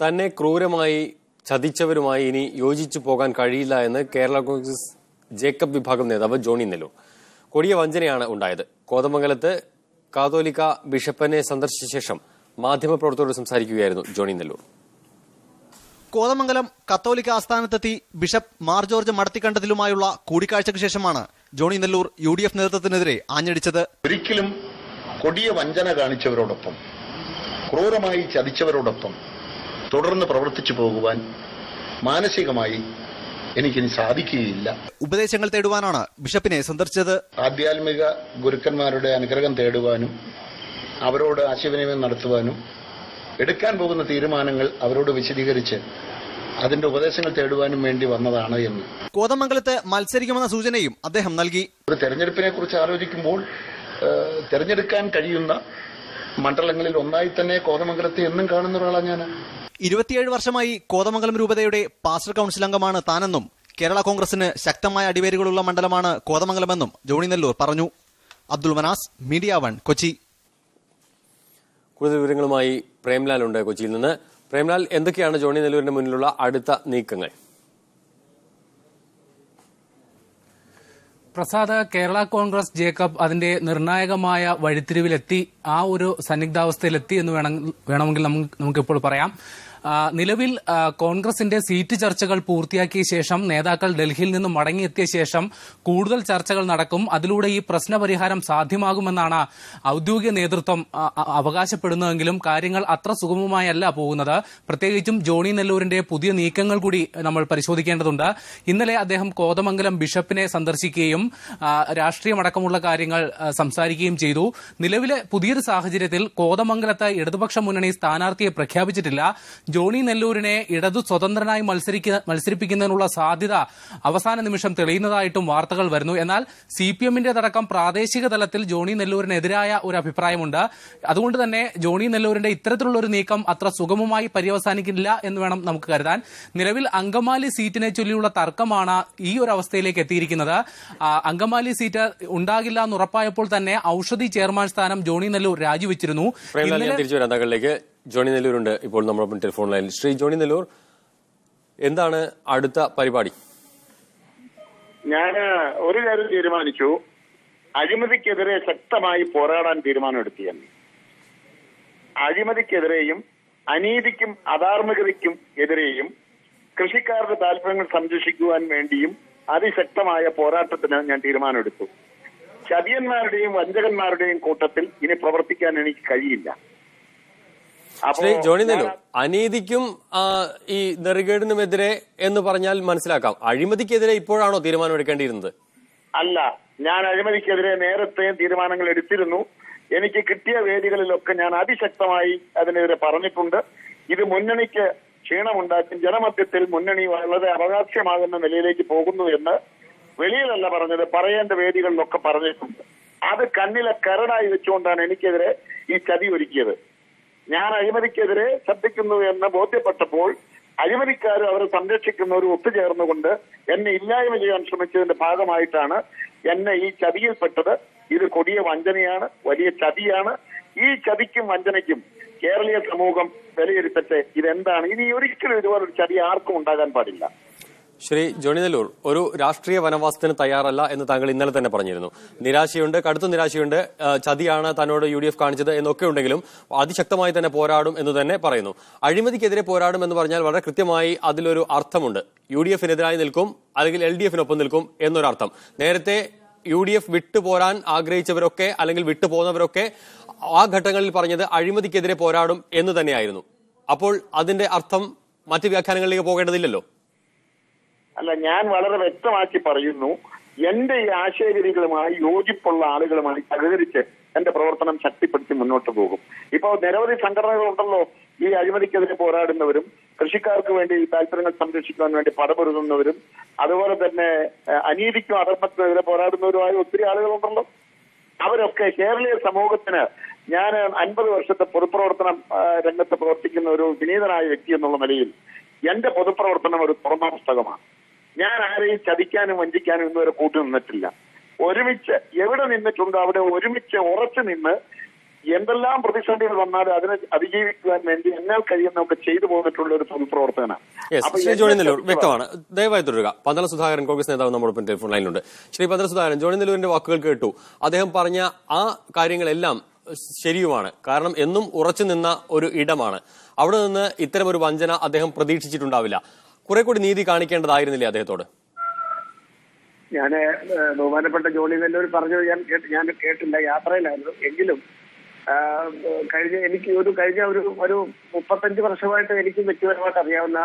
തന്നെ ക്രൂരമായി ചതിച്ചവരുമായി ഇനി യോജിച്ചു പോകാൻ കഴിയില്ല എന്ന് കേരള കോൺഗ്രസ് ജേക്കബ് വിഭാഗം നേതാവ് ജോണി നെല്ലൂർ. കൊടിയ വഞ്ചനയാണ് ഉണ്ടായത്. കോതമംഗലത്ത് കാതോലിക്ക ബിഷപ്പിനെ സന്ദർശിച്ച ശേഷം മാധ്യമപ്രവർത്തകരോട് സംസാരിക്കുകയായിരുന്നു ജോണി നെല്ലൂർ. കോതമംഗലം കത്തോലിക്ക ആസ്ഥാനത്തെത്തി ബിഷപ്പ് മാർ ജോർജ് മടത്തിക്കണ്ടത്തിലുമായുള്ള കൂടിക്കാഴ്ചയ്ക്ക് ശേഷമാണ് ജോണി നെല്ലൂർ UDF നേതൃത്വത്തിനെതിരെ ആഞ്ഞടിച്ചത്. ഒരിക്കലും കൊടിയ വഞ്ചന കാണിച്ചവരോടൊപ്പം, ക്രൂരമായി ചതിച്ചവരോടൊപ്പം തുടർന്ന് പ്രവർത്തിച്ചു പോകുവാൻ മാനസികമായി എനിക്കിനി സാധിക്കുകയില്ല. ഉപദേശങ്ങൾ തേടുവാനാണ് ബിഷപ്പിനെ സന്ദർശിച്ചത്. ആധ്യാത്മിക ഗുരുക്കന്മാരുടെ അനുഗ്രഹം തേടുവാനും അവരോട് ആശയവിനിമയം നടത്തുവാനും എടുക്കാൻ പോകുന്ന തീരുമാനങ്ങൾ അവരോട് വിശദീകരിച്ച് അതിന്റെ ഉപദേശങ്ങൾ തേടുവാനും വേണ്ടി വന്നതാണ് എന്ന്. കോതമംഗലത്ത് മത്സരിക്കുമെന്ന സൂചനയും അദ്ദേഹം നൽകി. ഒരു തെരഞ്ഞെടുപ്പിനെ കുറിച്ച് ആലോചിക്കുമ്പോൾ തെരഞ്ഞെടുക്കാൻ കഴിയുന്ന മണ്ഡലങ്ങളിൽ ഒന്നായി തന്നെ കോതമംഗലത്തെ എന്നും കാണുന്ന ഒരാളാണ് ഞാൻ. 27 വർഷമായി കോതമംഗലം രൂപതയുടെ പാസ്റ്റർ കൌൺസിൽ അംഗമാണ് താനെന്നും കേരള കോൺഗ്രസിന് ശക്തമായ അടിവേരുകളുള്ള മണ്ഡലമാണ് കോതമംഗലമെന്നും ജോണി നെല്ലൂർ പറഞ്ഞു. അബ്ദുൾ മനാസ്, മീഡിയ 1, കൊച്ചി. കൂടുതൽ വിവരങ്ങളുമായി പ്രേംലാൽ ഉണ്ട് കൊച്ചിയിൽ നിന്ന്. പ്രേംലാൽ, എന്തൊക്കെയാണ് ജോണി നെല്ലൂരിന്റെ മുന്നിലുള്ള അടുത്ത നീക്കങ്ങൾ? പ്രസാദ്, കേരള കോൺഗ്രസ് ജേക്കബ് അതിന്റെ നിർണായകമായ വഴിത്തിരിവിലെത്തി, ആ ഒരു സന്നിഗ്ധാവസ്ഥയിലെത്തി എന്ന് വേണമെങ്കിൽ നമുക്കിപ്പോൾ പറയാം. നിലവിൽ കോൺഗ്രസിന്റെ സീറ്റ് ചർച്ചകൾ പൂർത്തിയാക്കിയ ശേഷം നേതാക്കൾ ഡൽഹിയിൽ നിന്ന് മടങ്ങിയെത്തിയ ശേഷം കൂടുതൽ ചർച്ചകൾ നടക്കും. അതിലൂടെ ഈ പ്രശ്നപരിഹാരം സാധ്യമാകുമെന്നാണ് ഔദ്യോഗിക നേതൃത്വം അവകാശപ്പെടുന്നതെങ്കിലും കാര്യങ്ങൾ അത്ര സുഗമമായല്ല പോകുന്നത്. പ്രത്യേകിച്ചും ജോണി നെല്ലൂരിന്റെ പുതിയ നീക്കങ്ങൾ കൂടി നമ്മൾ പരിശോധിക്കേണ്ടതുണ്ട്. ഇന്നലെ അദ്ദേഹം കോതമംഗലം ബിഷപ്പിനെ സന്ദർശിക്കുകയും രാഷ്ട്രീയമടക്കമുള്ള കാര്യങ്ങൾ സംസാരിക്കുകയും ചെയ്തു. നിലവിലെ പുതിയൊരു സാഹചര്യത്തിൽ കോതമംഗലത്ത് ഇടതുപക്ഷ മുന്നണി സ്ഥാനാർത്ഥിയെ പ്രഖ്യാപിച്ചിട്ടില്ല. ജോണി നെല്ലൂരിനെ ഇടതു സ്വതന്ത്രനായി മത്സരിപ്പിക്കുന്നതിനുള്ള സാധ്യത അവസാന നിമിഷം തെളിയുന്നതായിട്ടും വാർത്തകൾ വരുന്നു. എന്നാൽ CPM-ന്റേതടക്കം പ്രാദേശിക തലത്തിൽ ജോണി നെല്ലൂരിനെതിരായ ഒരു അഭിപ്രായമുണ്ട്. അതുകൊണ്ട് തന്നെ ജോണി നെല്ലൂരിന്റെ ഇത്തരത്തിലുള്ള ഒരു നീക്കം അത്ര സുഗമമായി പര്യവസാനിക്കില്ല എന്ന് വേണം നമുക്ക് കരുതാൻ. നിലവിൽ അങ്കമാലി സീറ്റിനെ ചൊല്ലിയുള്ള തർക്കമാണ് ഈ ഒരു അവസ്ഥയിലേക്ക് എത്തിയിരിക്കുന്നത്. അങ്കമാലി സീറ്റ് ഉണ്ടാകില്ല എന്ന് ഉറപ്പായപ്പോൾ തന്നെ ഔഷധി ചെയർമാൻ സ്ഥാനം ജോണി നെല്ലൂർ രാജിവെച്ചിരുന്നു. ജോണി നെല്ലൂരുണ്ട് ഇപ്പോൾ നമ്മളൊപ്പം ടെലിഫോൺ ലൈനിൽ. ശ്രീ ജോണി നെല്ലൂർ, എന്താണ് അടുത്ത പരിപാടി? ഞാൻ ഒരു കാര്യം തീരുമാനിച്ചു, അഴിമതിക്കെതിരെ ശക്തമായി പോരാടാൻ തീരുമാനമെടുത്തിയെന്ന്. അഴിമതിക്കെതിരെയും അനീതിക്കും അധാർമികതയ്ക്കും എതിരെയും കൃഷിക്കാരുടെ താല്പര്യങ്ങൾ സംരക്ഷിക്കുവാൻ വേണ്ടിയും അതിശക്തമായ പോരാട്ടത്തിന് ഞാൻ തീരുമാനമെടുത്തു. ചതിയന്മാരുടെയും വഞ്ചകന്മാരുടെയും കൂട്ടത്തിൽ ഇനി പ്രവർത്തിക്കാൻ എനിക്ക് കഴിയില്ല. ശ്രീ ജോണി നെല്ലൂർ, അനീതിക്കും ഈ നെറുകേടിനുമെതിരെ എന്ന് പറഞ്ഞാൽ മനസ്സിലാക്കാം. അഴിമതിക്കെതിരെ ഇപ്പോഴാണോ തീരുമാനം എടുക്കേണ്ടിയിരുന്നത്? അല്ല, ഞാൻ അഴിമതിക്കെതിരെ നേരത്തെ തീരുമാനങ്ങൾ എടുത്തിരുന്നു. എനിക്ക് കിട്ടിയ വേദികളിലൊക്കെ ഞാൻ അതിശക്തമായി അതിനെതിരെ പറഞ്ഞിട്ടുണ്ട്. ഇത് മുന്നണിക്ക് ക്ഷീണമുണ്ടാക്കും, ജനമധ്യത്തിൽ മുന്നണി വളരെ അവകാശമാകുന്ന നിലയിലേക്ക് പോകുന്നു എന്ന് വെളിയിലല്ല പറഞ്ഞത്, പറയേണ്ട വേദികളിലൊക്കെ പറഞ്ഞിട്ടുണ്ട്. അത് കണ്ണിലെ കരടായി വെച്ചുകൊണ്ടാണ് എനിക്കെതിരെ ഈ ചതി ഒരുക്കിയത്. ഞാൻ അഴിമതിക്കെതിരെ ശബ്ദിക്കുന്നു എന്ന് ബോധ്യപ്പെട്ടപ്പോൾ അഴിമതിക്കാരും അവരെ സംരക്ഷിക്കുന്നവരും ഒത്തുചേർന്നുകൊണ്ട് എന്നെ ഇല്ലായ്മ ചെയ്യാൻ ശ്രമിച്ചതിന്റെ ഭാഗമായിട്ടാണ് എന്നെ ഈ ചതിയിൽപ്പെട്ടത്. ഇത് കൊടിയ വഞ്ചനയാണ്, വലിയ ചതിയാണ്. ഈ ചതിക്കും വഞ്ചനയ്ക്കും കേരളീയ സമൂഹം വിലയിരുത്തട്ടെ ഇതെന്താണ്. ഇനി ഒരിക്കലും ഇതുപോലൊരു ചതി ആർക്കും ഉണ്ടാകാൻ പാടില്ല. ശ്രീ ജോണി നെല്ലൂർ, ഒരു രാഷ്ട്രീയ വനവാസത്തിന് തയ്യാറല്ല എന്ന് താങ്കൾ ഇന്നലെ തന്നെ പറഞ്ഞിരുന്നു. നിരാശയുണ്ട്, കടുത്ത നിരാശയുണ്ട്. ചതിയാണ് തന്നോട് UDF കാണിച്ചത് എന്നൊക്കെ ഉണ്ടെങ്കിലും അതിശക്തമായി തന്നെ പോരാടും എന്ന് തന്നെ പറയുന്നു. അഴിമതിക്കെതിരെ പോരാടും എന്ന് പറഞ്ഞാൽ വളരെ കൃത്യമായി അതിലൊരു അർത്ഥമുണ്ട്. UDF-നെതിരായി നിൽക്കും, അല്ലെങ്കിൽ LDF-നൊപ്പം നിൽക്കും എന്നൊരർത്ഥം. നേരത്തെ UDF വിട്ടുപോരാൻ ആഗ്രഹിച്ചവരൊക്കെ അല്ലെങ്കിൽ വിട്ടുപോകുന്നവരൊക്കെ ആ ഘട്ടങ്ങളിൽ പറഞ്ഞത് അഴിമതിക്കെതിരെ പോരാടും എന്ന് തന്നെയായിരുന്നു. അപ്പോൾ അതിന്റെ അർത്ഥം മറ്റ് വ്യാഖ്യാനങ്ങളിലേക്ക് പോകേണ്ടതില്ലല്ലോ. അല്ല, ഞാൻ വളരെ വ്യക്തമാക്കി പറയുന്നു, എന്റെ ഈ ആശയഗതികളുമായി യോജിപ്പുള്ള ആളുകളുമായി സഹകരിച്ച് എന്റെ പ്രവർത്തനം ശക്തിപ്പെടുത്തി മുന്നോട്ട് പോകും. ഇപ്പോൾ നിരവധി സംഘടനകളുണ്ടല്ലോ ഈ അഴിമതിക്കെതിരെ പോരാടുന്നവരും കൃഷിക്കാർക്ക് വേണ്ടി താല്പര്യങ്ങൾ സംരക്ഷിക്കാൻ വേണ്ടി പടപൊരുതുന്നവരും അതുപോലെ തന്നെ അനീതിക്കും അധർമ്മത്തിനെതിരെ പോരാടുന്നവരുമായ ഒത്തിരി ആളുകളുണ്ടല്ലോ. അവരൊക്കെ കേരളീയ സമൂഹത്തിന്, ഞാൻ 50 വർഷത്തെ പൊതുപ്രവർത്തനം രംഗത്ത് പ്രവർത്തിക്കുന്ന ഒരു വിനീതനായ വ്യക്തി എന്നുള്ള നിലയിൽ എന്റെ പൊതുപ്രവർത്തനം ഒരു തുറന്ന പുസ്തകമാണ്. ഞാൻ ആരെയും ചതിക്കാനും വഞ്ചിക്കാനും ഇന്നുവരെ കൂട്ടു നിന്നിട്ടില്ല. ഒരുമിച്ച് എവിടെ നിന്നിട്ടുണ്ടോ അവിടെ ഒരുമിച്ച് ഉറച്ചു നിന്ന് എന്തെല്ലാം പ്രതിസന്ധികൾ വന്നാലും അതിനെ അതിജീവിക്കുവാൻ വേണ്ടി എന്നാൽ കഴിയുന്നതൊക്കെ ചെയ്തു പോന്നിട്ടുള്ള ഒരു പൊതുപ്രവർത്തകനാണ്. ശ്രീ ജോണി നെല്ലൂർ വ്യക്തമാണ്. ദയവായി തുടരുക. പന്തള സുധാകരൻ കോൺഗ്രസ് നേതാവ് നമ്മോടൊപ്പം ടെലിഫോൺ ലൈനിലുണ്ട്. ശ്രീ പന്തള സുധാകരൻ, ജോണി നെല്ലൂരിന്റെ വാക്കുകൾ കേട്ടു. അദ്ദേഹം പറഞ്ഞ ആ കാര്യങ്ങളെല്ലാം ശരിയുമാണ്. കാരണം എന്നും ഉറച്ചു നിന്ന ഒരു ഇടമാണ്. അവിടെ നിന്ന് ഇത്തരം ഒരു വഞ്ചന അദ്ദേഹം പ്രതീക്ഷിച്ചിട്ടുണ്ടാവില്ല. കുറെ കൂടി നീതി കാണിക്കേണ്ടതായിരുന്നില്ലേ അദ്ദേഹത്തോട്? ഞാൻ ബഹുമാനപ്പെട്ട ജോണി നെല്ലൂർ പറഞ്ഞത് ഞാൻ കേട്ടില്ല, യാത്രയിലായിരുന്നു. എങ്കിലും കഴിഞ്ഞ ഒരു 35 വർഷമായിട്ട് എനിക്ക് വ്യക്തിപരമായിട്ട് അറിയാവുന്ന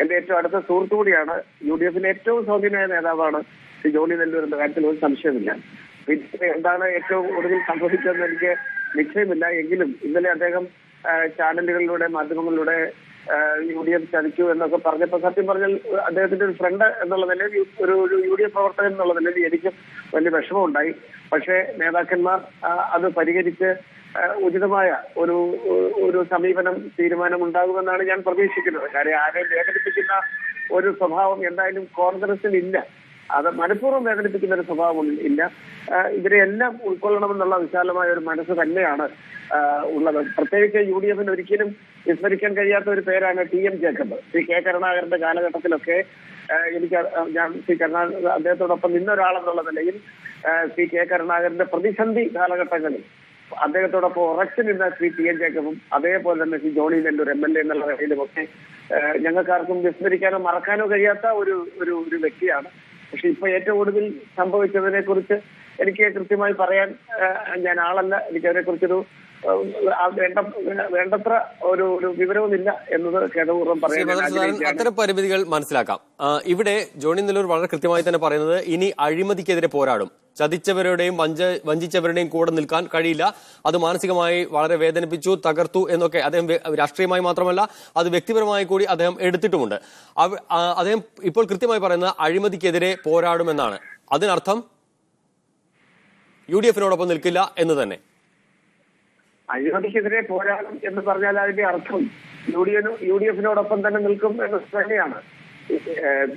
എന്റെ ഏറ്റവും അടുത്ത സുഹൃത്തു കൂടിയാണ്. UDFിലെ ഏറ്റവും സ്വാധീനമായ നേതാവാണ് ശ്രീ ജോണി നെല്ലൂർ എന്ന കാര്യത്തിൽ ഒരു സംശയമില്ല. പിന്നെ എന്താണ് ഏറ്റവും ഒടുവിൽ സംഭവിച്ചതെന്ന് എനിക്ക് നിശ്ചയമില്ല. എങ്കിലും ഇന്നലെ അദ്ദേഹം ചാനലുകളിലൂടെ മാധ്യമങ്ങളിലൂടെ UDF ചതിച്ചു എന്നൊക്കെ പറഞ്ഞപ്പോൾ സത്യം പറഞ്ഞാൽ അദ്ദേഹത്തിന്റെ ഒരു ഫ്രണ്ട് എന്നുള്ള നിലയിൽ, ഒരു UDF പ്രവർത്തകൻ എന്നുള്ള നിലയിൽ എനിക്ക് വലിയ വിഷമമുണ്ടായി. പക്ഷേ നേതാക്കന്മാർ അത് പരിഹരിച്ച് ഉചിതമായ ഒരു സമീപനം, തീരുമാനം ഉണ്ടാകുമെന്നാണ് ഞാൻ പ്രതീക്ഷിക്കുന്നത്. കാര്യം ആരെയും വേദനിപ്പിക്കുന്ന ഒരു സ്വഭാവം എന്തായാലും കോൺഗ്രസിനില്ല. അത് മനഃപൂർവ്വം വേദനിപ്പിക്കുന്ന ഒരു സ്വഭാവം ഇല്ല. ഇവരെല്ലാം ഉൾക്കൊള്ളണമെന്നുള്ള വിശാലമായ ഒരു മനസ്സ് തന്നെയാണ് ഉള്ളത്. പ്രത്യേകിച്ച് UDFന് ഒരിക്കലും വിസ്മരിക്കാൻ കഴിയാത്ത ഒരു പേരാണ് TM ജേക്കബ്. ശ്രീ K കരുണാകരന്റെ കാലഘട്ടത്തിലൊക്കെ ഞാൻ ശ്രീ അദ്ദേഹത്തോടൊപ്പം നിന്ന ഒരാളെന്നുള്ള നിലയിൽ ശ്രീ K കരുണാകരന്റെ പ്രതിസന്ധി കാലഘട്ടങ്ങളിൽ അദ്ദേഹത്തോടൊപ്പം ഉറച്ചു നിന്ന ശ്രീ TM ജേക്കബും അതേപോലെ തന്നെ ശ്രീ ജോണി നെല്ലൂർ MLA എന്നുള്ള നിലയിലുമൊക്കെ ഞങ്ങൾക്കാർക്കും വിസ്മരിക്കാനോ മറക്കാനോ കഴിയാത്ത ഒരു വ്യക്തിയാണ്. പക്ഷെ ഇപ്പൊ ഏറ്റവും ഒടുവിൽ സംഭവിച്ചതിനെ കുറിച്ച് എനിക്ക് കൃത്യമായി പറയാൻ ഞാൻ ആളല്ല. എനിക്ക് അതിനെ കുറിച്ചൊരു വേണ്ടത്ര ഒരു വിവരവുമില്ല എന്നത് ഖേദപൂർവ്വം പറയാൻ. അത്തരം പരിമിതികൾ മനസ്സിലാക്കാം. ഇവിടെ ജോണി നെല്ലൂർ വളരെ കൃത്യമായി തന്നെ പറയുന്നത് ഇനി അഴിമതിക്കെതിരെ പോരാടും. ചതിച്ചവരുടെയും വഞ്ചിച്ചവരുടെയും കൂടെ നിൽക്കാൻ കഴിയില്ല. അത് മാനസികമായി വളരെ വേദനിപ്പിച്ചു, തകർത്തു എന്നൊക്കെ അദ്ദേഹം രാഷ്ട്രീയമായി മാത്രമല്ല അത് വ്യക്തിപരമായി കൂടി അദ്ദേഹം എടുത്തിട്ടുമുണ്ട്. അദ്ദേഹം ഇപ്പോൾ കൃത്യമായി പറയുന്നത് അഴിമതിക്കെതിരെ പോരാടുമെന്നാണ്. അതിനർത്ഥം UDFിനോടൊപ്പം നിൽക്കില്ല എന്ന് തന്നെ. അഴിമതിക്കെതിരെ പോരാടും എന്ന് പറഞ്ഞാൽ അതിന്റെ അർത്ഥം UDFിനോടൊപ്പം തന്നെ നിൽക്കും എന്ന് തന്നെയാണ്.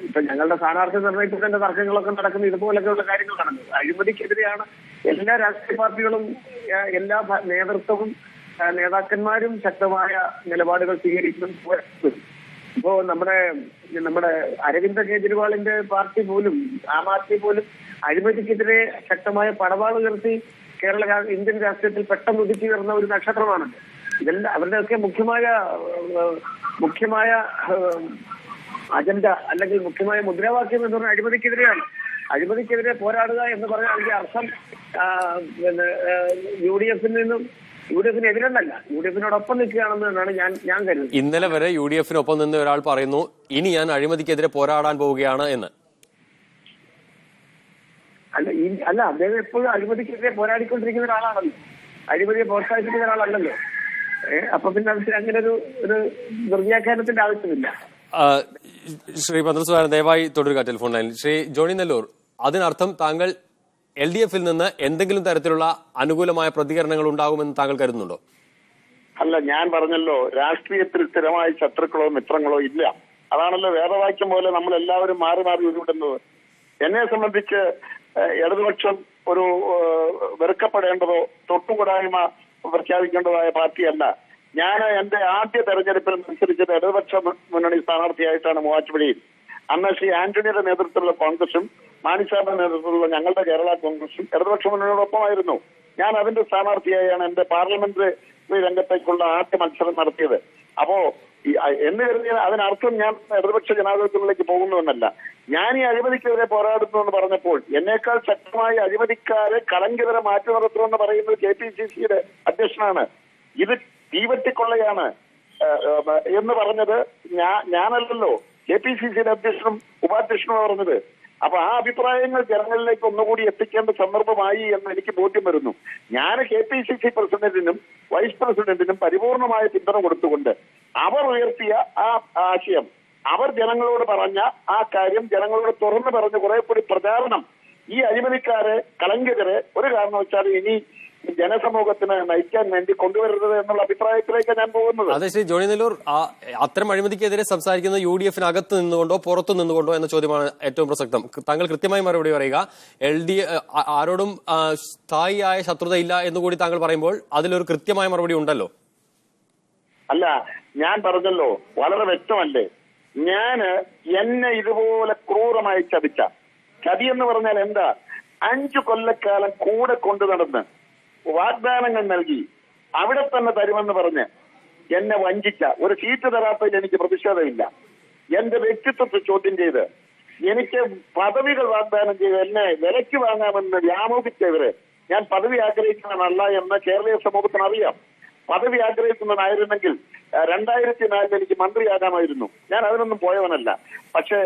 ഇപ്പൊ ഞങ്ങളുടെ സ്ഥാനാർത്ഥി നിർണയത്തിന്റെ തർക്കങ്ങളൊക്കെ നടക്കുന്ന ഇതുപോലൊക്കെയുള്ള കാര്യങ്ങൾ നടക്കുന്നത്. അഴിമതിക്കെതിരെയാണ് എല്ലാ രാഷ്ട്രീയ പാർട്ടികളും, എല്ലാ നേതൃത്വവും, നേതാക്കന്മാരും ശക്തമായ നിലപാടുകൾ സ്വീകരിക്കുന്നു. ഇപ്പോ നമ്മുടെ അരവിന്ദ് കെജ്രിവാളിന്റെ പാർട്ടി പോലും, ആം ആദ്മി പോലും അഴിമതിക്കെതിരെ ശക്തമായ പടവാൾ ഉയർത്തി ഇന്ത്യൻ രാഷ്ട്രീയത്തിൽ പെട്ടെന്ന് ഉദിച്ചുയർന്ന ഒരു നക്ഷത്രമാണല്ലോ. ഇതെല്ലാം അവരുടെയൊക്കെ മുഖ്യമായ അജണ്ട അല്ലെങ്കിൽ മുഖ്യമായ മുദ്രാവാക്യം എന്ന് പറഞ്ഞാൽ അഴിമതിക്കെതിരെയാണ്. അഴിമതിക്കെതിരെ പോരാടുക എന്ന് പറഞ്ഞാൽ അതിന്റെ അർത്ഥം UDFിന് എതിരെന്നല്ല, UDFിനോടൊപ്പം നിൽക്കുകയാണെന്ന് തന്നെയാണ് ഞാൻ കരുതുന്നത്. ഇന്നലെ വരെ UDFിനൊപ്പം നിന്ന് ഒരാൾ പറയുന്നു ഇനി ഞാൻ അഴിമതിക്കെതിരെ പോരാടാൻ പോവുകയാണ് എന്ന്. അല്ല, അദ്ദേഹം എപ്പോഴും അഴിമതിക്കെതിരെ പോരാടിക്കൊണ്ടിരിക്കുന്ന ഒരാളാണല്ലോ, അഴിമതിയെ പ്രോത്സാഹിപ്പിക്കുന്ന ഒരാളല്ലല്ലോ. അപ്പൊ പിന്നെ അതിന് അങ്ങനെ ഒരു ദുർവ്യാഖ്യാനത്തിന്റെ ആവശ്യമില്ല. ശ്രീ പന്തളസുധാരൻ ദയവായി തുടരുക ടെലിഫോൺ ലൈനിൽ. ശ്രീ ജോണി നെല്ലൂർ, അതിനർത്ഥം താങ്കൾ LDFിൽ നിന്ന് എന്തെങ്കിലും തരത്തിലുള്ള അനുകൂലമായ പ്രതികരണങ്ങൾ ഉണ്ടാകുമെന്ന് താങ്കൾ കരുതുന്നുണ്ടോ? അല്ല, ഞാൻ പറഞ്ഞല്ലോ, രാഷ്ട്രീയത്തിൽ സ്ഥിരമായ ശത്രുക്കളോ മിത്രങ്ങളോ ഇല്ല. അതാണല്ലോ വേദവാക്യം പോലെ നമ്മൾ എല്ലാവരും മാറി മാറി ഉരുവിടുന്നത്. എന്നെ സംബന്ധിച്ച് ഇടതുപക്ഷം ഒരു വെറുക്കപ്പെടേണ്ടതോ തൊട്ടുകൂടായ്മ പ്രഖ്യാപിക്കേണ്ടതായ പാർട്ടിയല്ല. ഞാൻ എന്റെ ആദ്യ തെരഞ്ഞെടുപ്പിൽ മത്സരിച്ചത് ഇടതുപക്ഷ മുന്നണി സ്ഥാനാർത്ഥിയായിട്ടാണ് മൂവാറ്റുപുഴയിൽ. അന്ന് ശ്രീ ആന്റണിയുടെ നേതൃത്വത്തിലുള്ള കോൺഗ്രസും മാണിസാറിന്റെ നേതൃത്വത്തിലുള്ള ഞങ്ങളുടെ കേരള കോൺഗ്രസും ഇടതുപക്ഷ മുന്നണിയോടൊപ്പമായിരുന്നു. ഞാൻ അതിന്റെ സ്ഥാനാർത്ഥിയായാണ് എന്റെ പാർലമെന്ററി രംഗത്തേക്കുള്ള ആദ്യ മത്സരം നടത്തിയത്. അപ്പോ എന്ന് കരുതിയാൽ അതിനർത്ഥം ഞാൻ ഇടതുപക്ഷ ജനാധിപത്യത്തിലേക്ക് പോകുന്നുവെന്നല്ല. ഞാൻ ഈ അഴിമതിക്കെതിരെ പോരാടുന്നു എന്ന് പറഞ്ഞപ്പോൾ എന്നേക്കാൾ ശക്തമായ അഴിമതിക്കാരെ കളങ്കിതരെ മാറ്റി നിർത്തുമെന്ന് പറയുന്നത് KPCCയുടെ അധ്യക്ഷനാണ്. ഇത് തീവറ്റിക്കൊള്ളയാണ് എന്ന് പറഞ്ഞത് ഞാനല്ലല്ലോ, KPCCയുടെ അധ്യക്ഷനും ഉപാധ്യക്ഷനും പറഞ്ഞത്. അപ്പൊ ആ അഭിപ്രായങ്ങൾ ജനങ്ങളിലേക്ക് ഒന്നുകൂടി എത്തിക്കേണ്ട സന്ദർഭമായി എന്ന് എനിക്ക് ബോധ്യം വരുന്നു. ഞാൻ KPCC പ്രസിഡന്റിനും വൈസ് പ്രസിഡന്റിനും പരിപൂർണമായ പിന്തുണ കൊടുത്തുകൊണ്ട് അവർ ഉയർത്തിയ ആ ആശയം, അവർ ജനങ്ങളോട് പറഞ്ഞ ആ കാര്യം ജനങ്ങളോട് തുറന്നു പറഞ്ഞ് കുറെ കൂടി പ്രചാരണം, ഈ അഴിമതിക്കാരെ കളങ്കിതരെ ഒരു കാരണവശാലും ഇനി ജനസമൂഹത്തിന് നയിക്കാൻ വേണ്ടി കൊണ്ടുവരരുത് എന്നുള്ള അഭിപ്രായത്തിലേക്ക് ഞാൻ പോകുന്നത്. അതെ, ശ്രീ ജോണി നെല്ലൂർ, അത്തരം അഴിമതിക്കെതിരെ സംസാരിക്കുന്ന UDF-നകത്ത് നിന്നുകൊണ്ടോ പുറത്തു നിന്നുകൊണ്ടോ എന്ന ചോദ്യമാണ് ഏറ്റവും പ്രസക്തം. താങ്കൾ കൃത്യമായി മറുപടി പറയുക. ആരോടും സ്ഥായിയായ ശത്രുതയില്ല എന്നുകൂടി താങ്കൾ പറയുമ്പോൾ അതിലൊരു കൃത്യമായ മറുപടി ഉണ്ടല്ലോ. അല്ല, ഞാൻ പറഞ്ഞല്ലോ, വളരെ വ്യക്തമല്ലേ. എന്നെ ഇതുപോലെ ക്രൂരമായി ചതിച്ച, ചതി എന്ന് പറഞ്ഞാൽ എന്താ, 5 കൊല്ലക്കാലം കൂടെ കൊണ്ടു നടന്ന് വാഗ്ദാനങ്ങൾ നൽകി അവിടെ തന്നെ തരുമെന്ന് പറഞ്ഞ് എന്നെ വഞ്ചിച്ച, ഒരു സീറ്റ് തരാത്തതിൽ എനിക്ക് പ്രതിഷേധമില്ല. എന്റെ വ്യക്തിത്വത്തെ ചോദ്യം ചെയ്ത് എനിക്ക് പദവികൾ വാഗ്ദാനം ചെയ്ത് എന്നെ വിലയ്ക്ക് വാങ്ങാമെന്ന് വ്യാമോഹിച്ചവര്, ഞാൻ പദവി ആഗ്രഹിക്കുന്നതല്ല എന്ന് കേരളീയ സമൂഹത്തിന് അറിയാം. പദവി ആഗ്രഹിക്കുന്നതായിരുന്നെങ്കിൽ 2004 എനിക്ക് മന്ത്രിയാകാമായിരുന്നു. ഞാൻ അതിനൊന്നും പോയവനല്ല. പക്ഷേ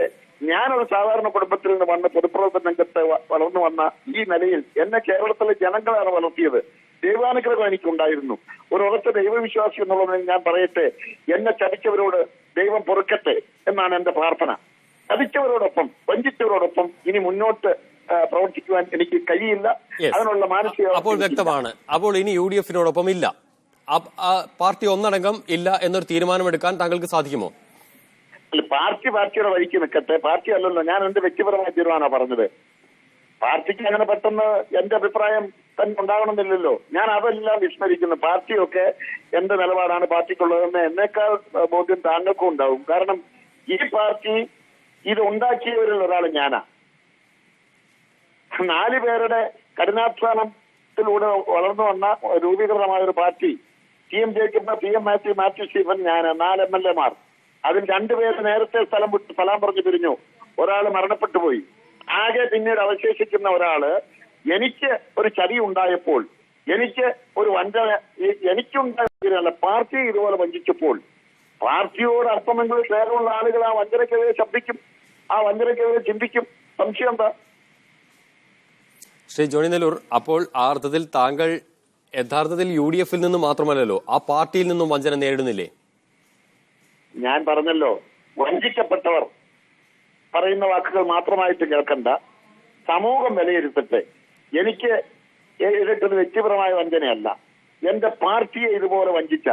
ഞാനൊരു സാധാരണ കുടുംബത്തിൽ നിന്ന് വന്ന് പൊതുപ്രവർത്തന രംഗത്ത് വളർന്നു വന്ന ഈ നിലയിൽ എന്നെ കേരളത്തിലെ ജനങ്ങളാണ് വളർത്തിയത്. ദൈവാനുഗ്രഹം എനിക്കുണ്ടായിരുന്നു. ഒരു ഉറച്ച ദൈവവിശ്വാസി എന്നുള്ളതിൽ ഞാൻ പറയട്ടെ, എന്നെ ചതിച്ചവരോട് ദൈവം പൊറുക്കട്ടെ എന്നാണ് എന്റെ പ്രാർത്ഥന. ചതിച്ചവരോടൊപ്പം, വഞ്ചിച്ചവരോടൊപ്പം ഇനി മുന്നോട്ട് പ്രവർത്തിക്കുവാൻ എനിക്ക് കഴിയില്ല. അതിനുള്ള മാനസിക. അപ്പോൾ വ്യക്തമാണ്. അപ്പോൾ ഇനി UDF-നോടൊപ്പം ഇല്ല, പാർട്ടി ഒന്നടങ്കം ഇല്ല എന്നൊരു തീരുമാനമെടുക്കാൻ താങ്കൾക്ക് സാധിക്കുമോ? പാർട്ടിയുടെ വഴിക്ക് നിൽക്കട്ടെ. പാർട്ടി അല്ലല്ലോ, ഞാൻ എന്റെ വ്യക്തിപരമായ തീരുമാനമാണ് പറഞ്ഞത്. പാർട്ടിക്ക് അങ്ങനെ പെട്ടെന്ന് എന്റെ അഭിപ്രായം തന്നെ ഉണ്ടാകണമെന്നില്ലല്ലോ. ഞാൻ അതെല്ലാം വിസ്മരിക്കുന്നു. പാർട്ടിയൊക്കെ എന്റെ നിലപാടാണ് പാർട്ടിക്കുള്ളതെന്ന് എന്നേക്കാൾ ബോധ്യം താങ്കൾക്കും ഉണ്ടാവും. കാരണം ഈ പാർട്ടി ഇത് ഉണ്ടാക്കിയവരിൽ ഒരാൾ ഞാനാ. 4 പേരുടെ കഠിനാധ്വാനത്തിലൂടെ വളർന്നു വന്ന രൂപീകൃതമായ ഒരു party. TM Jacob, PM Mathew Stephen, ഞാൻ 4 MLA-മാർ. അതിൽ 2 പേര് നേരത്തെ സ്ഥലം പറഞ്ഞു പിരിഞ്ഞു. ഒരാൾ മരണപ്പെട്ടു പോയി. ആകെ പിന്നീട് അവശേഷിക്കുന്ന ഒരാള്, എനിക്ക് ഒരു ചതി ഉണ്ടായപ്പോൾ, എനിക്ക് ഒരു വഞ്ചന എനിക്കുണ്ടായിരുന്നില്ല, പാർട്ടി ഇതുപോലെ വഞ്ചിച്ചപ്പോൾ പാർട്ടിയോട് അല്പമെങ്കിലും സ്നേഹമുള്ള ആളുകൾ ആ വഞ്ചനക്കെതിരെ ശബ്ദിക്കും, ആ വഞ്ചനക്കെതിരെ ചിന്തിക്കും. സംശയം എന്താ? ശ്രീ ജോണി നെല്ലൂർ, അപ്പോൾ ആ അർത്ഥത്തിൽ താങ്കൾ യഥാർത്ഥത്തിൽ UDF-ൽ നിന്ന് മാത്രമല്ലല്ലോ, ആ പാർട്ടിയിൽ നിന്നും വഞ്ചന നേരിടുന്നില്ലേ? ഞാൻ പറഞ്ഞല്ലോ, വഞ്ചിക്കപ്പെട്ടവർ പറയുന്ന വാക്കുകൾ മാത്രമായിട്ട് കേൾക്കണ്ട, സമൂഹം വിലയിരുത്തട്ടെ. എനിക്ക് എതിർത്തത് വ്യക്തിപരമായ വഞ്ചനയല്ല. എന്റെ പാർട്ടിയെ ഇതുപോലെ വഞ്ചിച്ച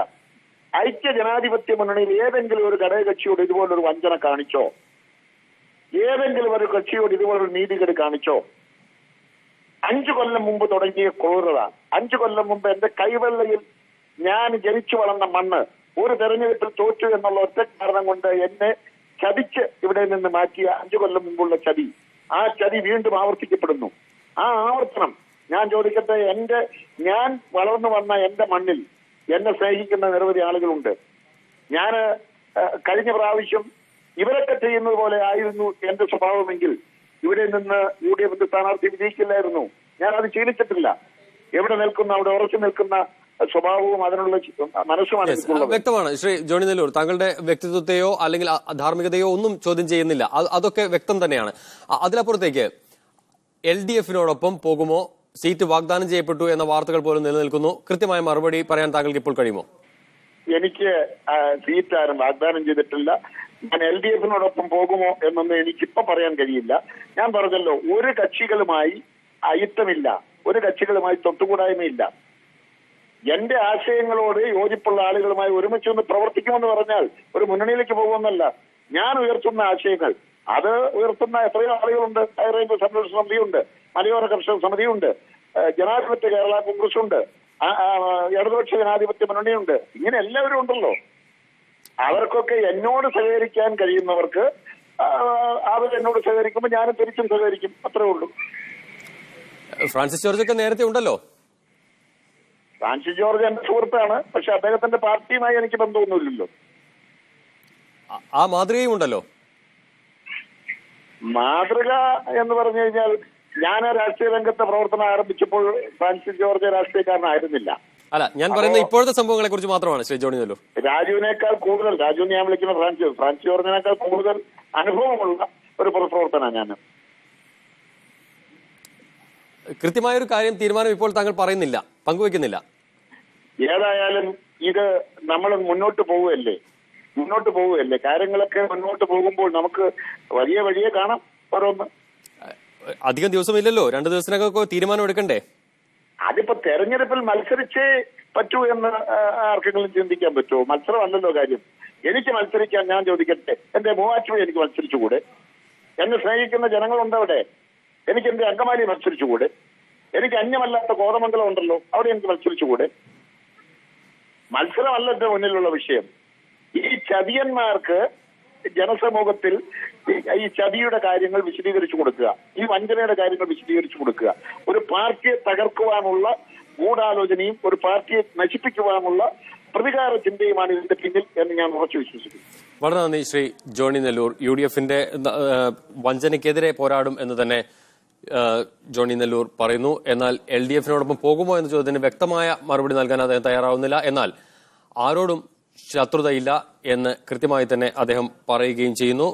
ഐക്യ ജനാധിപത്യ മുന്നണിയിൽ ഏതെങ്കിലും ഒരു ഘടകകക്ഷിയോട് ഇതുപോലൊരു വഞ്ചന കാണിച്ചോ? ഏതെങ്കിലും ഒരു കക്ഷിയോട് ഇതുപോലൊരു നീതികേട് കാണിച്ചോ? 5 കൊല്ലം മുമ്പ് തുടങ്ങിയ ക്രൂരത, 5 കൊല്ലം മുമ്പ് എന്റെ കൈവെള്ളയിൽ ഞാൻ ജനിച്ചു വളർന്ന മണ്ണ് ഒരു തെരഞ്ഞെടുപ്പിൽ തോറ്റു എന്നുള്ള ഒറ്റ കാരണം കൊണ്ട് എന്നെ ചതിച്ച് ഇവിടെ നിന്ന് മാറ്റിയ 5 കൊല്ലം മുമ്പുള്ള ചതി, ആ ചതി വീണ്ടും ആവർത്തിക്കപ്പെടുന്നു. ആ ആവർത്തനം ഞാൻ ചോദിക്കട്ടെ, ഞാൻ വളർന്നു വന്ന എന്റെ മണ്ണിൽ എന്നെ സ്നേഹിക്കുന്ന നിരവധി ആളുകളുണ്ട്. ഞാൻ കഴിഞ്ഞ പ്രാവശ്യം ഇവരൊക്കെ ചെയ്യുന്നത് പോലെ ആയിരുന്നു എന്റെ സ്വഭാവമെങ്കിൽ ഇവിടെ നിന്ന് UDF സ്ഥാനാർത്ഥി വിജയിക്കില്ലായിരുന്നു. ഞാൻ അത് ശീലിച്ചിട്ടില്ല. എവിടെ നിൽക്കുന്ന അവിടെ ഉറച്ചു നിൽക്കുന്ന സ്വഭാവവും അതിനുള്ള മനസ്സുമാണ്. വ്യക്തമാണ്. ശ്രീ ജോണി നെല്ലൂർ, താങ്കളുടെ വ്യക്തിത്വത്തെയോ അല്ലെങ്കിൽ ധാർമ്മികതയോ ഒന്നും ചോദ്യം ചെയ്യുന്നില്ല, അതൊക്കെ വ്യക്തം തന്നെയാണ്. അതിലപ്പുറത്തേക്ക് LDF-നോടൊപ്പം പോകുമോ? സീറ്റ് വാഗ്ദാനം ചെയ്യപ്പെട്ടു എന്ന വാർത്തകൾ പോലും നിലനിൽക്കുന്നു. കൃത്യമായ മറുപടി പറയാൻ താങ്കൾക്ക് ഇപ്പോൾ കഴിയുമോ? എനിക്ക് സീറ്റ് ആരും വാഗ്ദാനം ചെയ്തിട്ടില്ല. ഞാൻ LDF-നോടൊപ്പം പോകുമോ എന്നൊന്നും എനിക്കിപ്പോ പറയാൻ കഴിയില്ല. ഞാൻ പറഞ്ഞല്ലോ, ഒരു കക്ഷികളുമായി അയിത്തമില്ല, ഒരു കക്ഷികളുമായി തൊട്ടുകൂടായ്മയില്ല. എന്റെ ആശയങ്ങളോട് യോജിപ്പുള്ള ആളുകളുമായി ഒരുമിച്ച് നിന്ന് പ്രവർത്തിക്കുമെന്ന് പറഞ്ഞാൽ ഒരു മുന്നണിയിലേക്ക് പോകുമെന്നല്ല. ഞാൻ ഉയർത്തുന്ന ആശയങ്ങൾ, അത് ഉയർത്തുന്ന എത്രയോ ആളുകളുണ്ട്. ഹൈറേഞ്ച് സംരക്ഷണ സമിതിയുണ്ട്, മലയോര കർഷക സമിതിയുണ്ട്, ജനാധിപത്യ കേരള കോൺഗ്രസ് ഉണ്ട്, ഇടതുപക്ഷ ജനാധിപത്യ മുന്നണിയുണ്ട്. ഇങ്ങനെ എല്ലാവരും ഉണ്ടല്ലോ. അവർക്കൊക്കെ എന്നോട് സഹകരിക്കാൻ കഴിയുന്നവർക്ക് അവർ എന്നോട് സഹകരിക്കുമ്പോൾ ഞാനും തിരിച്ചും സഹകരിക്കും. അത്രേ ഉള്ളൂ. ഫ്രാൻസിസ് ജോർജൊക്കെ നേരത്തെ ഉണ്ടല്ലോ. ഫ്രാൻസിസ് ജോർജ് എന്റെ സുഹൃത്താണ്. പക്ഷെ അദ്ദേഹത്തിന്റെ പാർട്ടിയുമായി എനിക്ക് ബന്ധമൊന്നുമില്ലല്ലോ. ആ മാതൃകയും ഉണ്ടല്ലോ. മാതൃക എന്ന് പറഞ്ഞു കഴിഞ്ഞാൽ, ഞാൻ രാഷ്ട്രീയ രംഗത്തെ പ്രവർത്തനം ആരംഭിച്ചപ്പോൾ ഫ്രാൻസിസ് ജോർജ് രാഷ്ട്രീയക്കാരനായിരുന്നില്ല. അല്ല, ഞാൻ പറയുന്നത് ഇപ്പോഴത്തെ സംഭവങ്ങളെ കുറിച്ച് മാത്രമാണ് ശ്രീ ജോണി നെല്ലൂർ. രാജുവിനേക്കാൾ കൂടുതൽ, രാജു ഞാൻ വിളിക്കുന്ന ഫ്രാൻസിസ് ജോർജിനേക്കാൾ കൂടുതൽ അനുഭവമുള്ള ഒരു പൊതുപ്രവർത്തനമാണ് ഞാൻ. കൃത്യമായൊരു കാര്യം, തീരുമാനം ഇപ്പോൾ താങ്കൾ പറയുന്നില്ല, പങ്കുവെക്കുന്നില്ല. ഏതായാലും ഇത് നമ്മൾ മുന്നോട്ട് പോവുകയല്ലേ. കാര്യങ്ങളൊക്കെ മുന്നോട്ട് പോകുമ്പോൾ നമുക്ക് വലിയ കാണാം ഓരോന്ന്. അധികം ദിവസമില്ലല്ലോ, 2 ദിവസത്തിനൊക്കെ തീരുമാനം എടുക്കണ്ടേ? അതിപ്പോ തെരഞ്ഞെടുപ്പിൽ മത്സരിച്ചേ പറ്റൂ എന്ന് ആർക്കെങ്കിലും ചിന്തിക്കാൻ പറ്റുമോ? മത്സരമല്ലല്ലോ കാര്യം. എനിക്ക് മത്സരിക്കാൻ, ഞാൻ ചോദിക്കട്ടെ, എന്റെ മൂവാറ്റുപുഴ എനിക്ക് മത്സരിച്ചുകൂടെ? എന്നെ സ്നേഹിക്കുന്ന ജനങ്ങളുണ്ട് അവിടെ. എനിക്ക് എന്റെ അങ്കമാലി മത്സരിച്ചുകൂടെ? എനിക്ക് അന്യമല്ലാത്ത കോതമംഗലം ഉണ്ടല്ലോ, അവിടെ എനിക്ക് മത്സരിച്ചുകൂടെ? മത്സരമല്ല എന്റെ മുന്നിലുള്ള വിഷയം. ഈ ചതിയന്മാർക്ക് ജനസമൂഹത്തിൽ ഈ ചതിയുടെ കാര്യങ്ങൾ വിശദീകരിച്ചു കൊടുക്കുക, ഈ വഞ്ചനയുടെ കാര്യങ്ങൾ വിശദീകരിച്ചു കൊടുക്കുക. ഒരു പാർട്ടിയെ തകർക്കുവാനുള്ള ഗൂഢാലോചനയും ഒരു പാർട്ടിയെ നശിപ്പിക്കുവാനുള്ള പ്രതികാര ചിന്തയുമാണ് ഇതിന്റെ പിന്നിൽ എന്ന് ഞാൻ ഉറച്ചു വിശ്വസിക്കുന്നു. വളരെ നന്ദി ശ്രീ ജോണി നെല്ലൂർ. UDFന്റെ വഞ്ചനയ്ക്കെതിരെ പോരാടും എന്ന് തന്നെ ജോണി നെല്ലൂർ പറയുന്നു. എന്നാൽ LDFനോടൊപ്പം പോകുമോ എന്ന ചോദ്യത്തിന് വ്യക്തമായ മറുപടി നൽകാൻ അദ്ദേഹം തയ്യാറാവുന്നില്ല. എന്നാൽ ആരോടും ശത്രുതയില്ല എന്ന് കൃത്യമായി തന്നെ അദ്ദേഹം പറയുകയും ചെയ്യുന്നു.